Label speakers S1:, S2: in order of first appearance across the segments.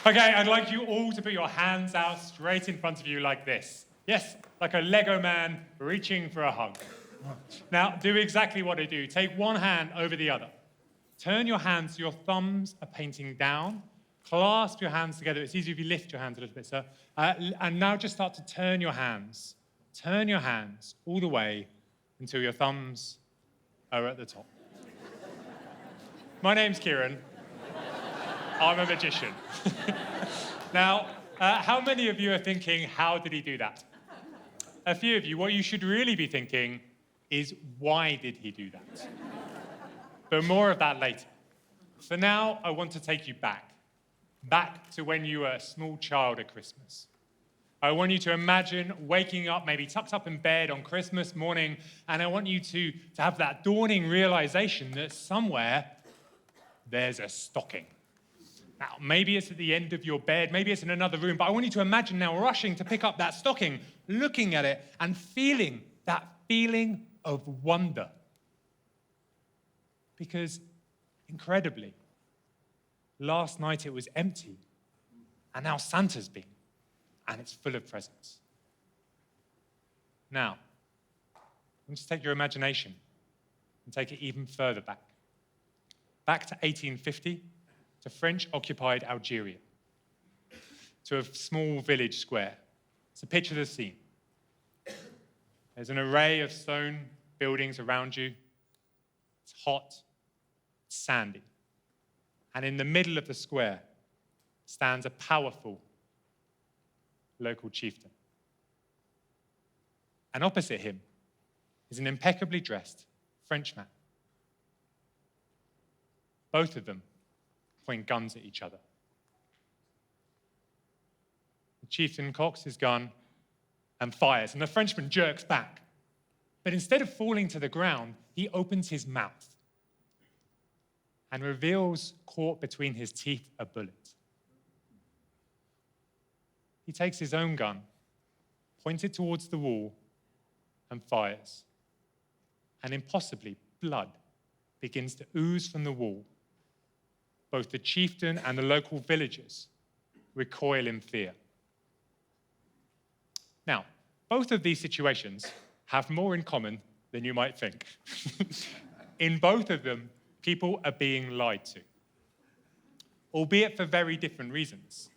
S1: Okay, I'd like you all to put your hands out straight in front of you like this. Yes, like a Lego man reaching for a hug. Now, do exactly what I do. Take one hand over the other. Turn your hands so your thumbs are painting down. Clasp your hands together. It's easier if you lift your hands a little bit, sir. And now just start to turn your hands. Turn your hands all the way until your thumbs are at the top. My name's Kieron. I'm a magician. Now, how many of you are thinking, how did he do that? A few of you, what you should really be thinking is, why did he do that? But more of that later. For now, I want to take you back to when you were a small child at Christmas. I want you to imagine waking up, maybe tucked up in bed on Christmas morning, and I want you to have that dawning realization that somewhere there's a stocking. Now, maybe it's at the end of your bed, maybe it's in another room, but I want you to imagine now rushing to pick up that stocking, looking at it, and feeling that feeling of wonder. Because, incredibly, last night it was empty, and now Santa's been, and it's full of presents. Now, I want you to take your imagination and take it even further back. Back to 1850, to French-occupied Algeria, to a small village square. So picture the scene. There's an array of stone buildings around you. It's hot, it's sandy. And in the middle of the square stands a powerful local chieftain. And opposite him is an impeccably dressed Frenchman. Both of them point guns at each other. The chieftain cocks his gun and fires, and the Frenchman jerks back. But instead of falling to the ground, he opens his mouth and reveals, caught between his teeth, a bullet. He takes his own gun, points it towards the wall, and fires. And impossibly, blood begins to ooze from the wall. Both the chieftain and the local villagers recoil in fear. Now, both of these situations have more in common than you might think. In both of them, people are being lied to, albeit for very different reasons.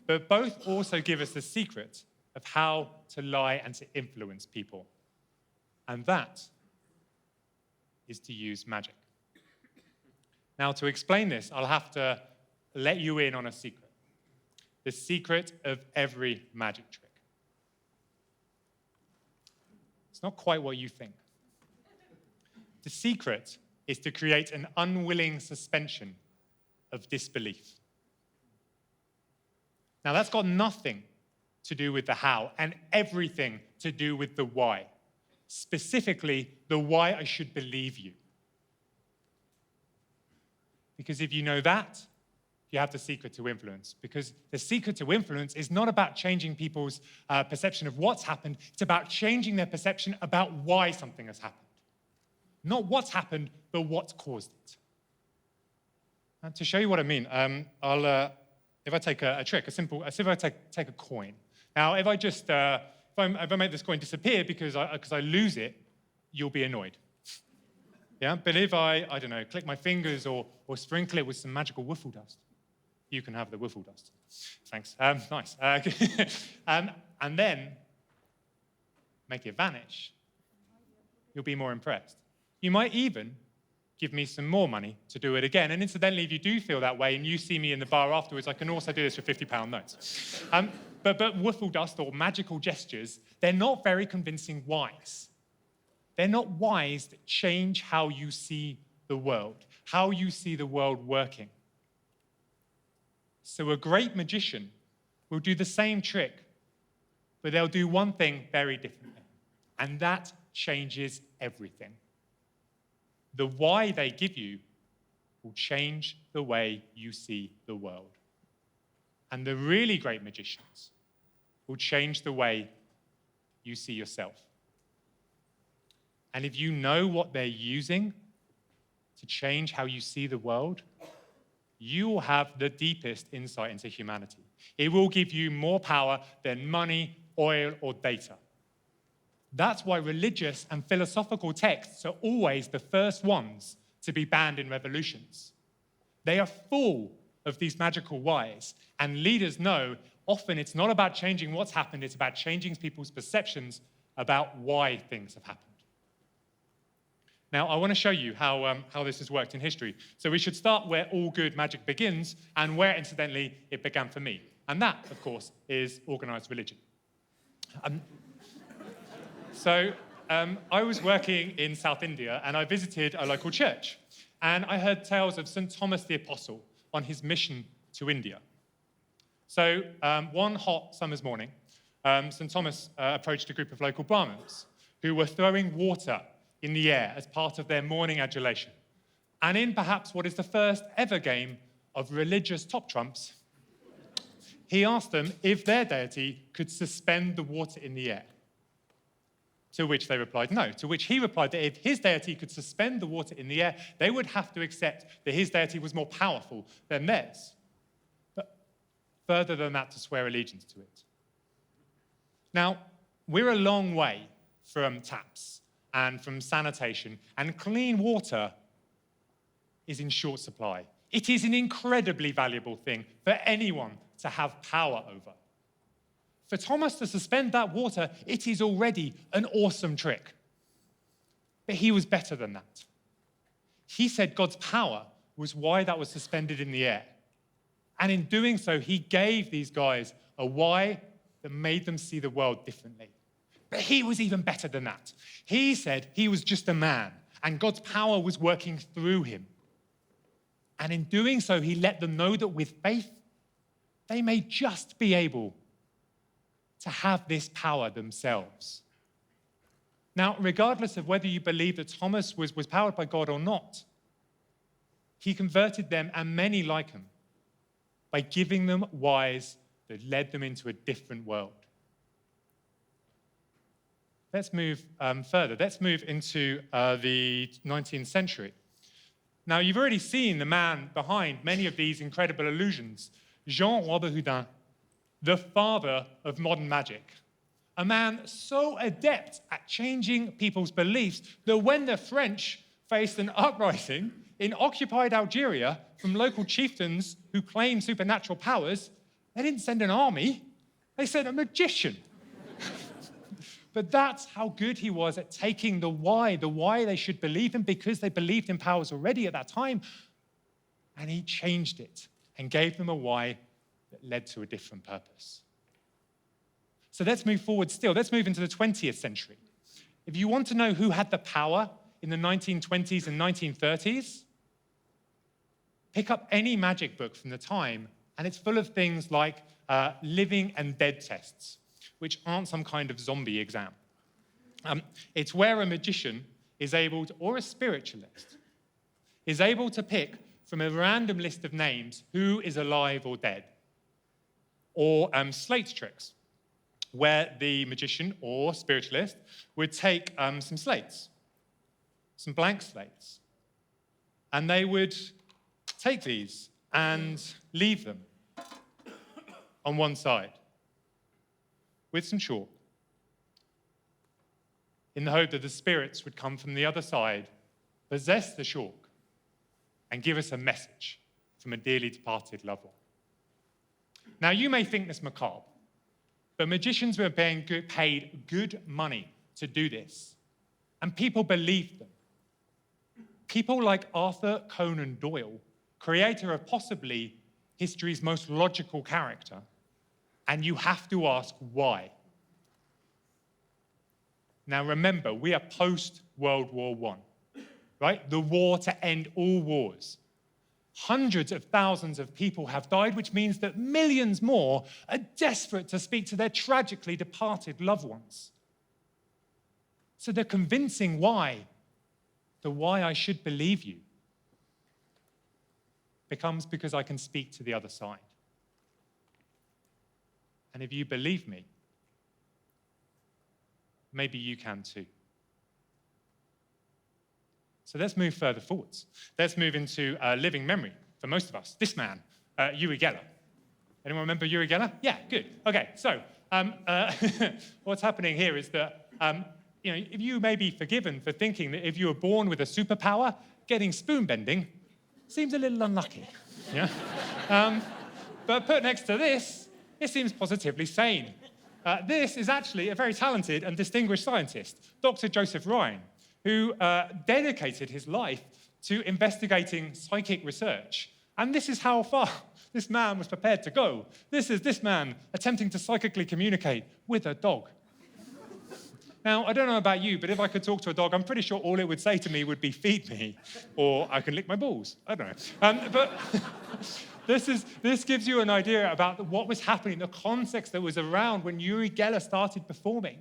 S1: But both also give us the secret of how to lie and to influence people. And that is to use magic. Now, to explain this, I'll have to let you in on a secret. The secret of every magic trick. It's not quite what you think. The secret is to create an unwilling suspension of disbelief. Now, that's got nothing to do with the how and everything to do with the why. Specifically, the why I should believe you. Because if you know that, you have the secret to influence. Because the secret to influence is not about changing people's perception of what's happened. It's about changing their perception about why something has happened. Not what's happened, but what's caused it. And to show you what I mean, if I take a trick, if I take a coin. Now, if I make this coin disappear because I lose it, you'll be annoyed. Yeah, but if I don't know, click my fingers or sprinkle it with some magical wiffle dust, you can have the wiffle dust. Thanks. Nice. And then make it vanish. You'll be more impressed. You might even give me some more money to do it again. And incidentally, if you do feel that way and you see me in the bar afterwards, I can also do this for £50 notes. But wiffle dust or magical gestures, they're not very convincing whys. They're not whys that change how you see the world, how you see the world working. So a great magician will do the same trick, but they'll do one thing very differently, and that changes everything. The why they give you will change the way you see the world. And the really great magicians will change the way you see yourself. And if you know what they're using to change how you see the world, you will have the deepest insight into humanity. It will give you more power than money, oil, or data. That's why religious and philosophical texts are always the first ones to be banned in revolutions. They are full of these magical whys, and leaders know often it's not about changing what's happened, it's about changing people's perceptions about why things have happened. Now, I want to show you how this has worked in history. So we should start where all good magic begins, and where, incidentally, it began for me. And that, of course, is organized religion. I was working in South India, and I visited a local church. And I heard tales of St. Thomas the Apostle on his mission to India. So one hot summer's morning, St. Thomas approached a group of local Brahmins who were throwing water in the air as part of their morning adulation. And in perhaps what is the first ever game of religious top trumps, he asked them if their deity could suspend the water in the air. To which they replied no. To which he replied that if his deity could suspend the water in the air, they would have to accept that his deity was more powerful than theirs. But further than that, to swear allegiance to it. Now, we're a long way from taps and from sanitation, and clean water is in short supply. It is an incredibly valuable thing for anyone to have power over. For Thomas to suspend that water, it is already an awesome trick. But he was better than that. He said God's power was why that was suspended in the air. And in doing so, he gave these guys a why that made them see the world differently. But he was even better than that. He said he was just a man, and God's power was working through him. And in doing so, he let them know that with faith, they may just be able to have this power themselves. Now, regardless of whether you believe that Thomas was powered by God or not, he converted them and many like him by giving them whys that led them into a different world. Let's move further. Let's move into the 19th century. Now, you've already seen the man behind many of these incredible illusions, Jean-Robert Houdin, the father of modern magic. A man so adept at changing people's beliefs that when the French faced an uprising in occupied Algeria from local chieftains who claimed supernatural powers, they didn't send an army, they sent a magician. But that's how good he was at taking the why they should believe him, because they believed in powers already at that time, and he changed it and gave them a why that led to a different purpose. So let's move forward still. Let's move into the 20th century. If you want to know who had the power in the 1920s and 1930s, pick up any magic book from the time, and it's full of things like living and dead tests, which aren't some kind of zombie exam. It's where a magician is able to, or a spiritualist, is able to pick from a random list of names who is alive or dead. Or slate tricks, where the magician or spiritualist would take some slates, some blank slates, and they would take these and leave them on one side with some chalk, in the hope that the spirits would come from the other side, possess the chalk, and give us a message from a dearly departed loved one. Now, you may think this macabre, but magicians were being paid good money to do this, and people believed them. People like Arthur Conan Doyle, creator of possibly history's most logical character, and you have to ask why. Now remember, we are post-World War I, right? The war to end all wars. Hundreds of thousands of people have died, which means that millions more are desperate to speak to their tragically departed loved ones. So the convincing why, the why I should believe you, becomes because I can speak to the other side. And if you believe me, maybe you can too. So let's move further forwards. Let's move into living memory. for most of us, this man, Uri Geller. Anyone remember Uri Geller? Yeah, good. Okay, so what's happening here is that if you may be forgiven for thinking that if you were born with a superpower, getting spoon bending seems a little unlucky. Yeah? But put next to this, it seems positively sane. This is actually a very talented and distinguished scientist, Dr. Joseph Ryan, who dedicated his life to investigating psychic research. And this is how far this man was prepared to go. This is this man attempting to psychically communicate with a dog. Now, I don't know about you, but if I could talk to a dog, I'm pretty sure all it would say to me would be, feed me, or I can lick my balls. I don't know. But this gives you an idea about what was happening, the context that was around when Uri Geller started performing.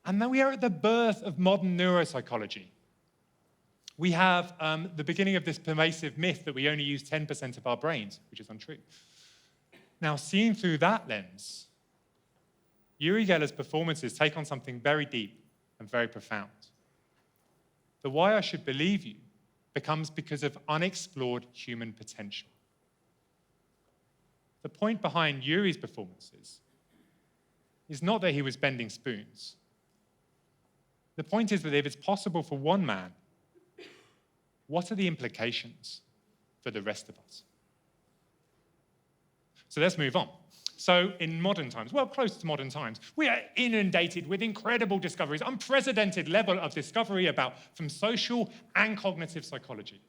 S1: And then we are at the birth of modern neuropsychology. We have the beginning of this pervasive myth that we only use 10% of our brains, which is untrue. Now, seen through that lens, Uri Geller's performances take on something very deep and very profound. The why I should believe you becomes because of unexplored human potential. The point behind Uri's performances is not that he was bending spoons. The point is that if it's possible for one man, what are the implications for the rest of us? So let's move on. So in modern times, well, close to modern times, we are inundated with incredible discoveries, unprecedented level of discovery from social and cognitive psychology.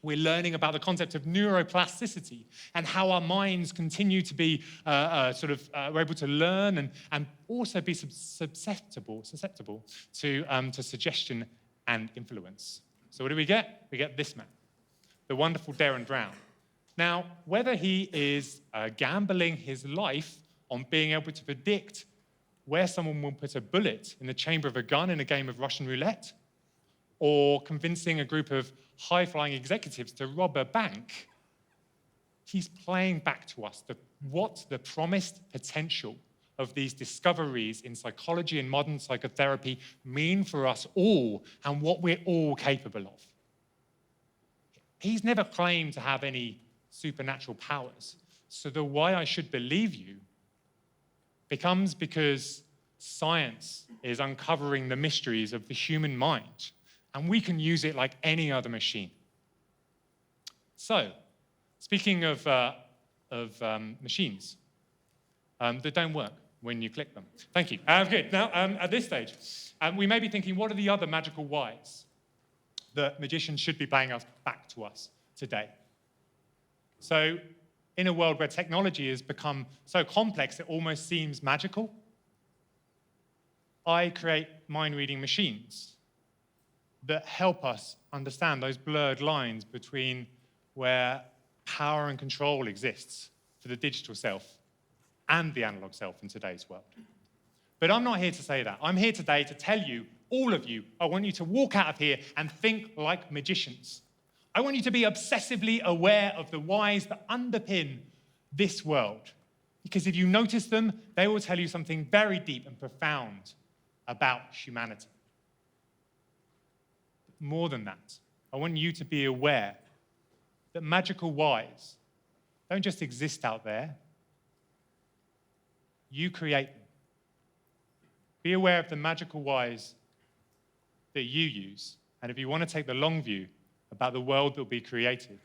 S1: We're learning about the concept of neuroplasticity and how our minds continue to be we're able to learn and also be susceptible to suggestion and influence. So what do we get? We get this man, the wonderful Darren Brown. Now, whether he is gambling his life on being able to predict where someone will put a bullet in the chamber of a gun in a game of Russian roulette, or convincing a group of high-flying executives to rob a bank, he's playing back to us what the promised potential of these discoveries in psychology and modern psychotherapy mean for us all and what we're all capable of. He's never claimed to have any supernatural powers. So the why I should believe you becomes because science is uncovering the mysteries of the human mind, and we can use it like any other machine. So, speaking of machines that don't work when you click them. Thank you. Good. Now, at this stage, we may be thinking, what are the other magical whys that magicians should be playing us back to us today? So, in a world where technology has become so complex it almost seems magical, I create mind-reading machines that help us understand those blurred lines between where power and control exists for the digital self and the analog self in today's world. But I'm not here to say that. I'm here today to tell you, all of you, I want you to walk out of here and think like magicians. I want you to be obsessively aware of the whys that underpin this world. Because if you notice them, they will tell you something very deep and profound about humanity. More than that, I want you to be aware that magical whys don't just exist out there. You create them. Be aware of the magical whys that you use. And if you want to take the long view about the world that will be created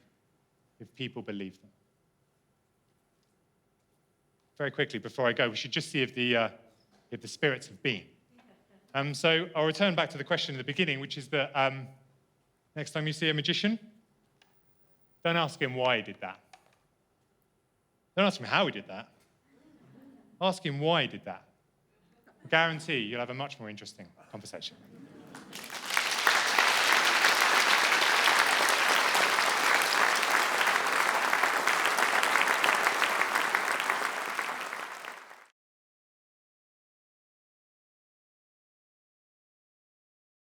S1: if people believe them. Very quickly, before I go, we should just see if the spirits have been. So I'll return back to the question at the beginning, which is that next time you see a magician, don't ask him why he did that. Don't ask him how he did that. Ask him why he did that. I guarantee you'll have a much more interesting conversation.